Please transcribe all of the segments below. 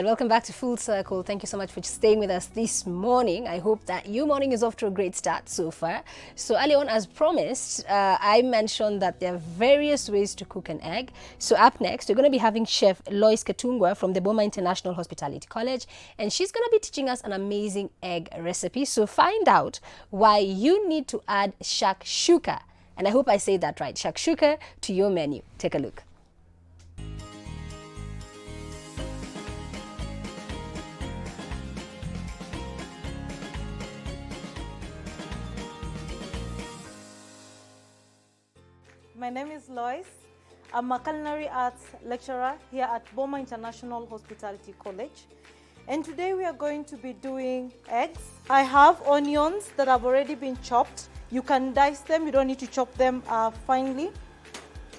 Welcome back to Full Circle. Thank you so much for staying with us this morning. I hope that your morning is off to a great start so far. So early on, as promised, I mentioned that there are various ways to cook an egg. So up next, we're going to be having Chef Lois Ketungwa from the Boma International Hospitality College, and she's going to be teaching us an amazing egg recipe. So find out why you need to add Shakshouka, and I hope I say that right, Shakshouka, to your menu. Take a look. My name is Lois. I'm a culinary arts lecturer here at Boma International Hospitality College. And today we are going to be doing eggs. I have onions that have already been chopped. You can dice them, you don't need to chop them finely.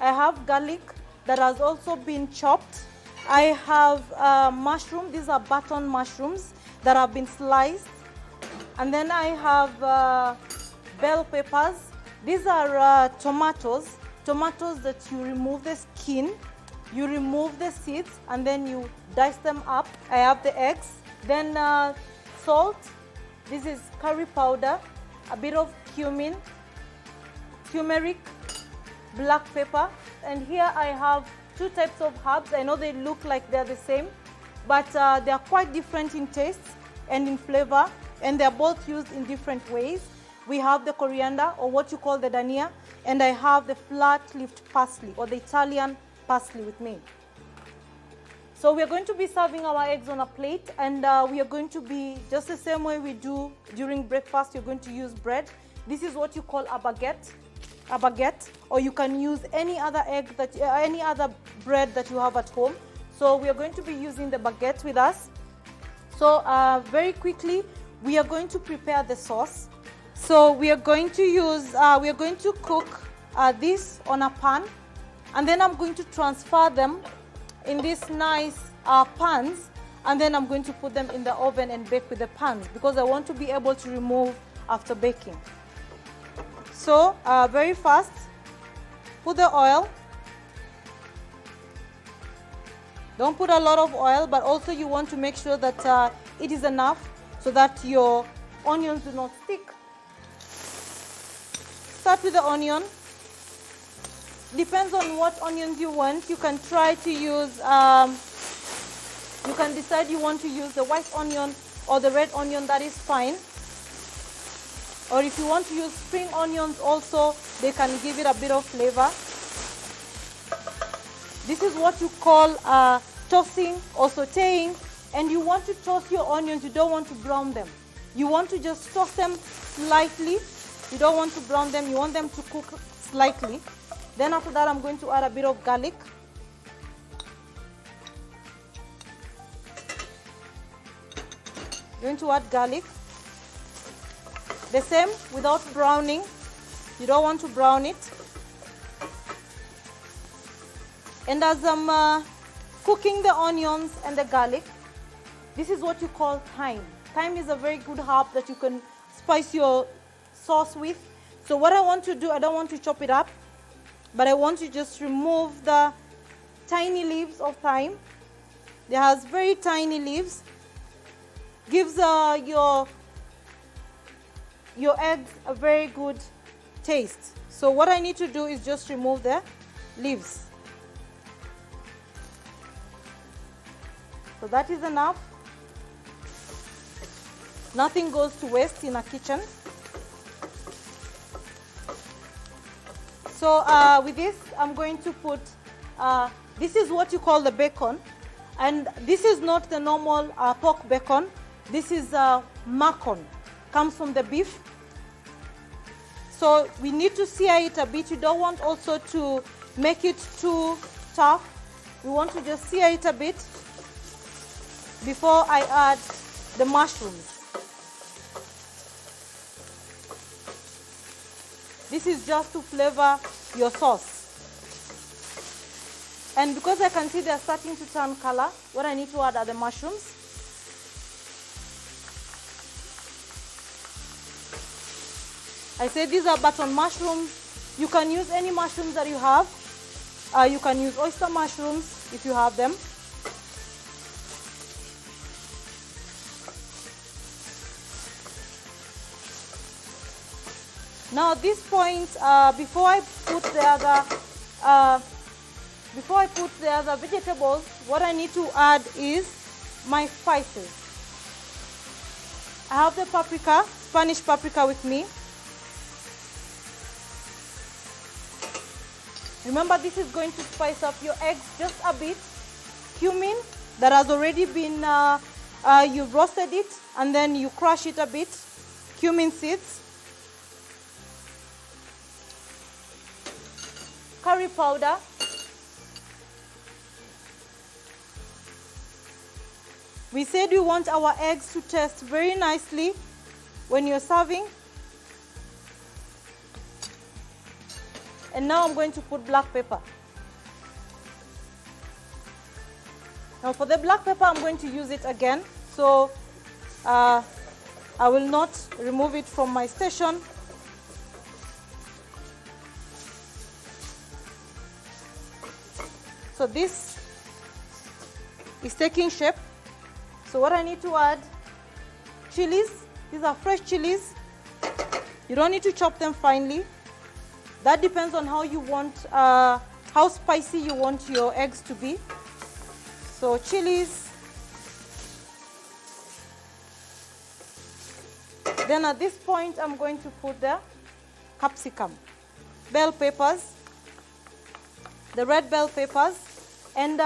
I have garlic that has also been chopped. I have mushroom, these are button mushrooms that have been sliced. And then I have bell peppers. These are tomatoes that you remove the skin, you remove the seeds, and then you dice them up. I have the eggs, then salt, this is curry powder, a bit of cumin, turmeric, black pepper, and here I have two types of herbs. I know they look like they're the same, but they are quite different in taste and in flavor, and they're both used in different ways. We have the coriander, or what you call the dania, and I have the flat-leaved parsley, or the Italian parsley with me. So we are going to be serving our eggs on a plate, and we are going to be, just the same way we do during breakfast, you're going to use bread. This is what you call a baguette, or you can use any other any other bread that you have at home. So we are going to be using the baguette with us. So very quickly, we are going to prepare the sauce. So we are going to cook this on a pan, and then I'm going to transfer them in these nice pans, and then I'm going to put them in the oven and bake with the pans because I want to be able to remove after baking. So very fast, put the oil. Don't put a lot of oil, but also you want to make sure that it is enough so that your onions do not stick. Start with the onion. Depends on what onions you want. You can try to use, you can decide you want to use the white onion or the red onion, that is fine. Or if you want to use spring onions also, they can give it a bit of flavor. This is what you call tossing or sauteing, and you want to toss your onions, you don't want to brown them. You want to just toss them slightly. You don't want to brown them, you want them to cook slightly. Then after that, I'm going to add a bit of garlic. Going to add garlic. The same, without browning. You don't want to brown it. And as I'm cooking the onions and the garlic, this is what you call thyme. Thyme is a very good herb that you can spice your sauce with. So what I want to do, I don't want to chop it up, but I want to just remove the tiny leaves of thyme. It has very tiny leaves. Gives your eggs a very good taste. So what I need to do is just remove the leaves. So that is enough. Nothing goes to waste in a kitchen. So with this, I'm going to put, this is what you call the bacon. And this is not the normal pork bacon. This is macon, comes from the beef. So we need to sear it a bit. You don't want also to make it too tough. We want to just sear it a bit before I add the mushrooms. This is just to flavor your sauce. And because I can see they're starting to turn color, what I need to add are the mushrooms. I say these are button mushrooms. You can use any mushrooms that you have. You can use oyster mushrooms if you have them. Now at this point, before I put the other vegetables, what I need to add is my spices. I have the paprika, Spanish paprika with me. Remember, this is going to spice up your eggs just a bit. Cumin that has already been, you roasted it and then you crush it a bit. Cumin seeds. Curry powder. We said we want our eggs to taste very nicely when you're serving. And now I'm going to put black pepper. Now for the black pepper, I'm going to use it again. So I will not remove it from my station. So this is taking shape. So what I need to add, chilies. These are fresh chilies. You don't need to chop them finely. That depends on how you want, how spicy you want your eggs to be. So chilies. Then at this point, I'm going to put the capsicum, bell peppers, the red bell peppers. And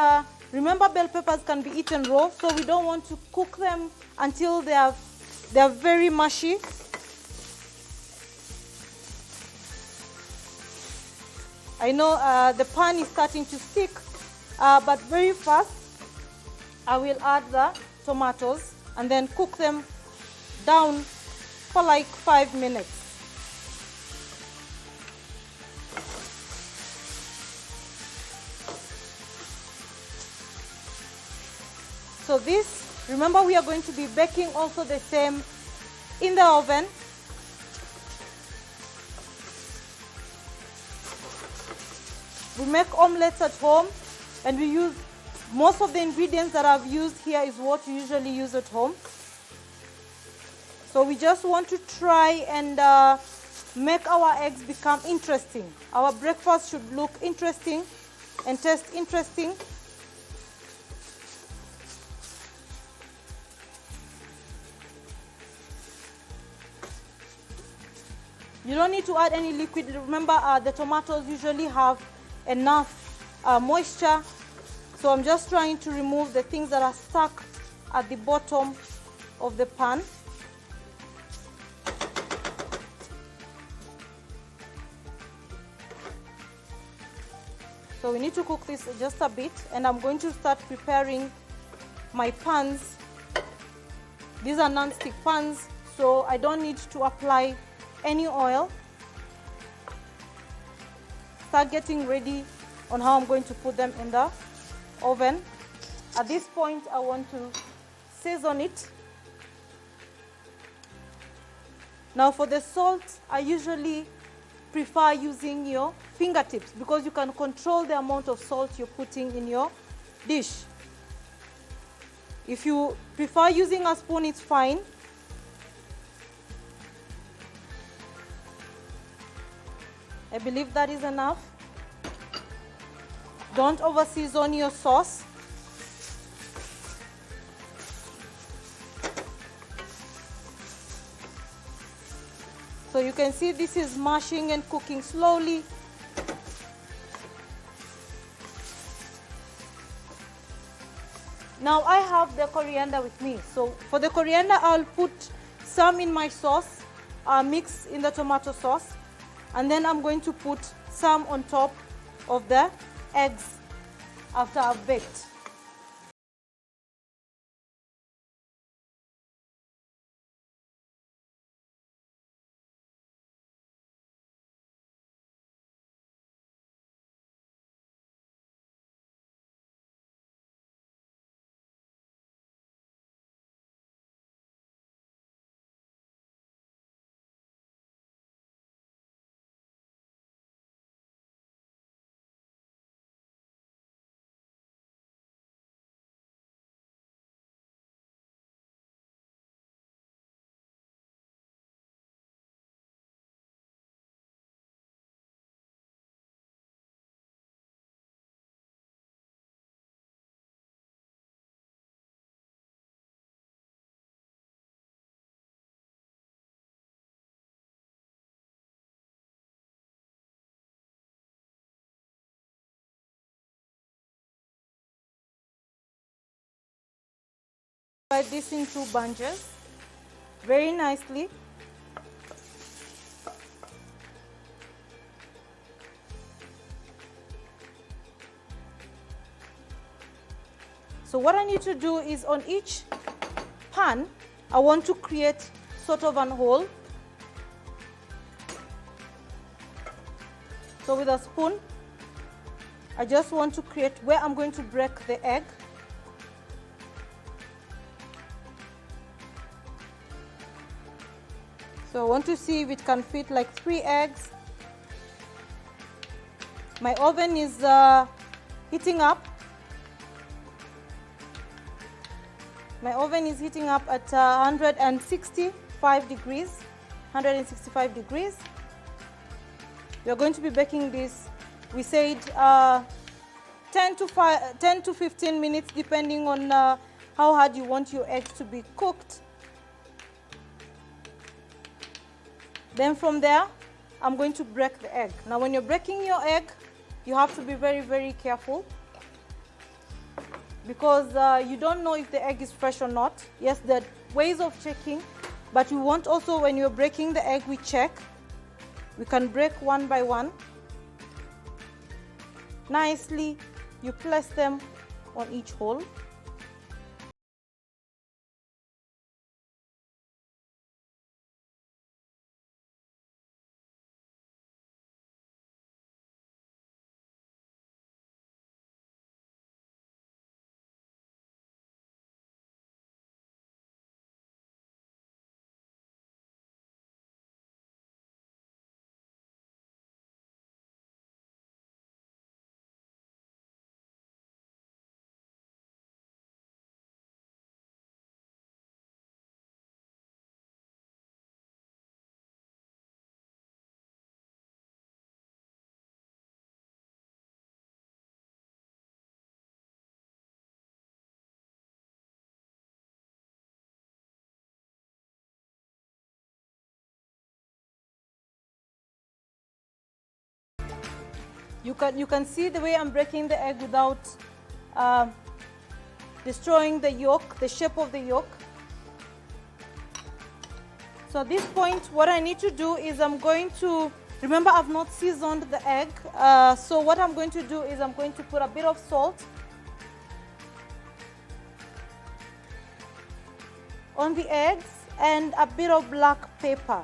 remember, bell peppers can be eaten raw, so we don't want to cook them until they are very mushy. I know the pan is starting to stick, but very fast I will add the tomatoes and then cook them down for like 5 minutes. So this, remember, we are going to be baking also the same in the oven. We make omelets at home and we use most of the ingredients that I've used here is what you usually use at home. So we just want to try and make our eggs become interesting. Our breakfast should look interesting and taste interesting. You don't need to add any liquid. Remember, the tomatoes usually have enough moisture. So I'm just trying to remove the things that are stuck at the bottom of the pan. So we need to cook this just a bit, and I'm going to start preparing my pans. These are non-stick pans, so I don't need to apply any oil. Start getting ready on how I'm going to put them in the oven. At this point, I want to season it. Now for the salt, I usually prefer using your fingertips because you can control the amount of salt you're putting in your dish. If you prefer using a spoon, it's fine. I believe that is enough. Don't over season your sauce. So you can see this is mashing and cooking slowly. Now I have the coriander with me. So for the coriander, I'll put some in my sauce, mix in the tomato sauce. And then I'm going to put some on top of the eggs after I've baked. Divide this into bunches very nicely. So what I need to do is on each pan, I want to create sort of an hole. So with a spoon, I just want to create where I'm going to break the egg. So I want to see if it can fit like 3 eggs. My oven is heating up. My oven is heating up at 165 degrees. 165 degrees. We are going to be baking this, we said 10 to 15 minutes, depending on how hard you want your eggs to be cooked. Then from there, I'm going to break the egg. Now when you're breaking your egg, you have to be very, very careful, because you don't know if the egg is fresh or not. Yes, there are ways of checking, but you want also, when you're breaking the egg, we check. We can break one by one. Nicely, you place them on each hole. You can see the way I'm breaking the egg without destroying the yolk, the shape of the yolk. So at this point, what I need to do is I'm going to, remember I've not seasoned the egg, so what I'm going to do is I'm going to put a bit of salt on the eggs and a bit of black pepper.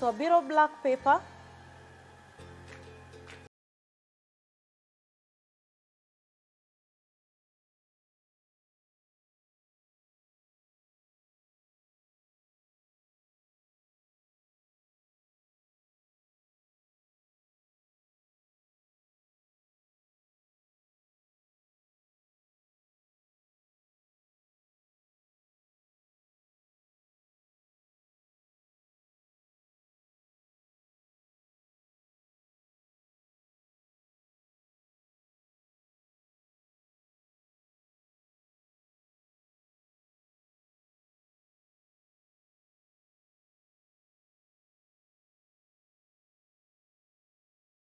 So a bit of black pepper.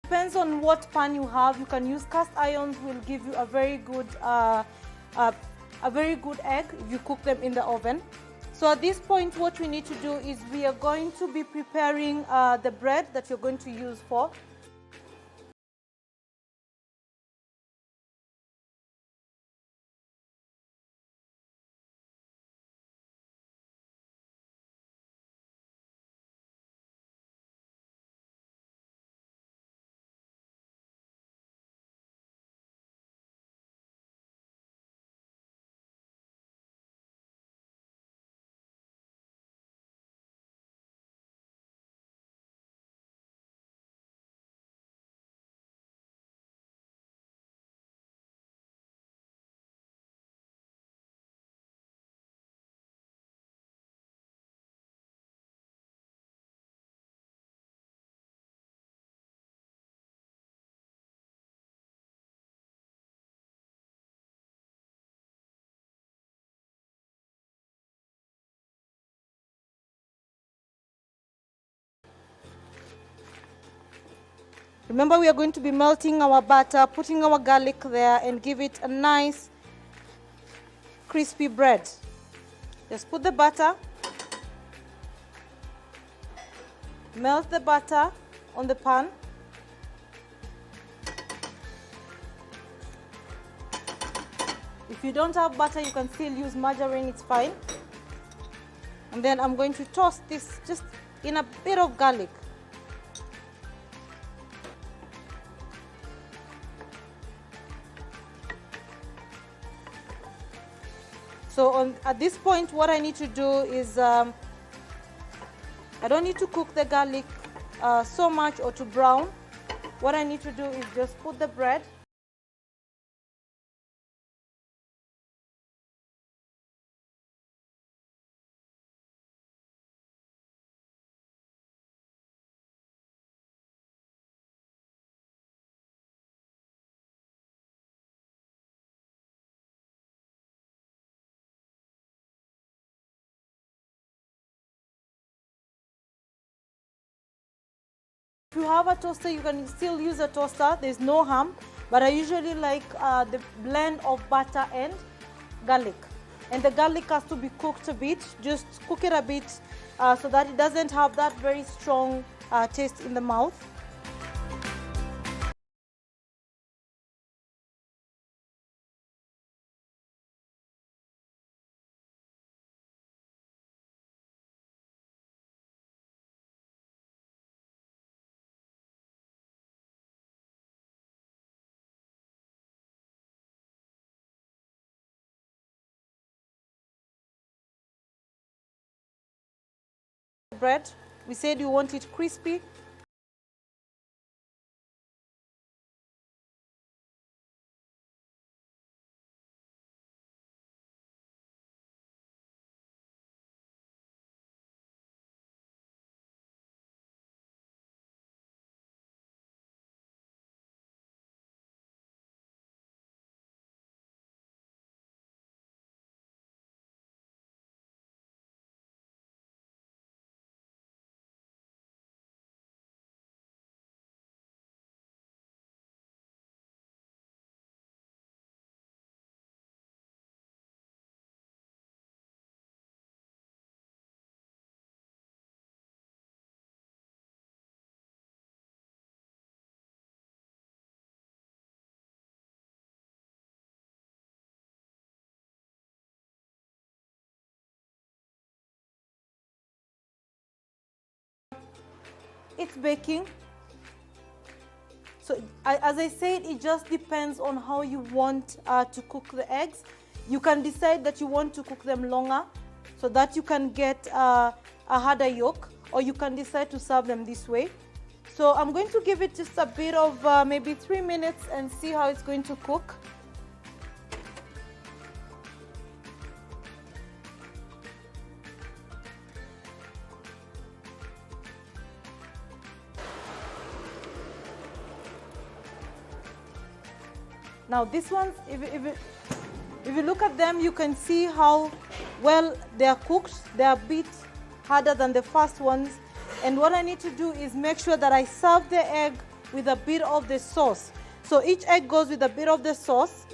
Depends on what pan you have. You can use cast irons, will give you a very good egg if you cook them in the oven. So at this point, what we need to do is we are going to be preparing the bread that you're going to use for. Remember, we are going to be melting our butter, putting our garlic there, and give it a nice crispy bread. Just put the butter, melt the butter on the pan. If you don't have butter, you can still use margarine, it's fine. And then I'm going to toss this just in a bit of garlic. So at this point, what I need to do is, I don't need to cook the garlic so much or to brown. What I need to do is just put the bread. If you have a toaster, you can still use a toaster. There's no harm, but I usually like the blend of butter and garlic. And the garlic has to be cooked a bit, just cook it a bit so that it doesn't have that very strong taste in the mouth. Bread, we said you want it crispy. It's baking. So as I said, it just depends on how you want to cook the eggs. You can decide that you want to cook them longer so that you can get a harder yolk, or you can decide to serve them this way. So I'm going to give it just a bit of maybe 3 minutes and see how it's going to cook. Now these ones, if you look at them, you can see how well they are cooked. They are a bit harder than the first ones. And what I need to do is make sure that I serve the egg with a bit of the sauce. So each egg goes with a bit of the sauce.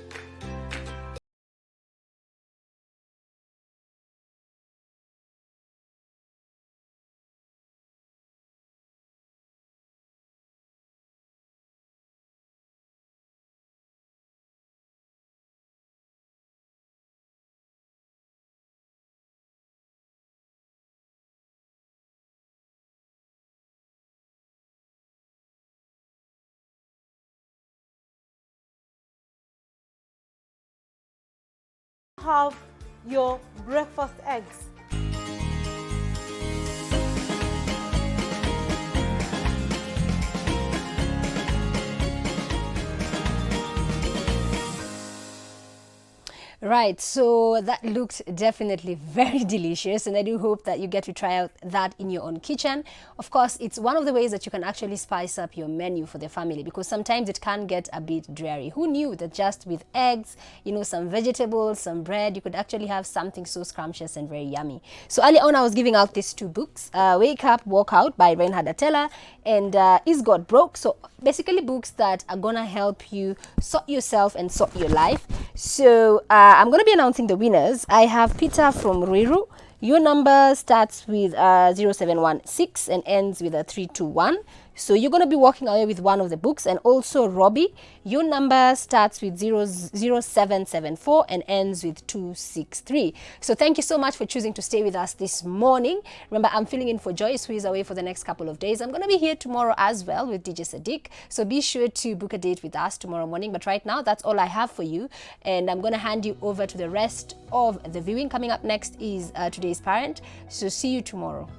Have your breakfast eggs. Right, so that looked definitely very delicious, and I do hope that you get to try out that in your own kitchen. Of course, it's one of the ways that you can actually spice up your menu for the family, because sometimes it can get a bit dreary. Who knew that just with eggs, you know, some vegetables, some bread, you could actually have something so scrumptious and very yummy. So earlier on, I was giving out these two books, Wake Up, Walk Out by Reinhard Atella and Is God Broke? So basically books that are gonna help you sort yourself and sort your life. So I'm going to be announcing the winners. I have Peter from Ruiru. Your number starts with 0716 and ends with a 321. So you're going to be walking away with one of the books. And also Robbie, your number starts with 0774 and ends with 263. So thank you so much for choosing to stay with us this morning. Remember, I'm filling in for Joyce, who is away for the next couple of days. I'm going to be here tomorrow as well with DJ Sadiq. So be sure to book a date with us tomorrow morning. But right now, that's all I have for you. And I'm going to hand you over to the rest of the viewing. Coming up next is Today's Parent. So see you tomorrow.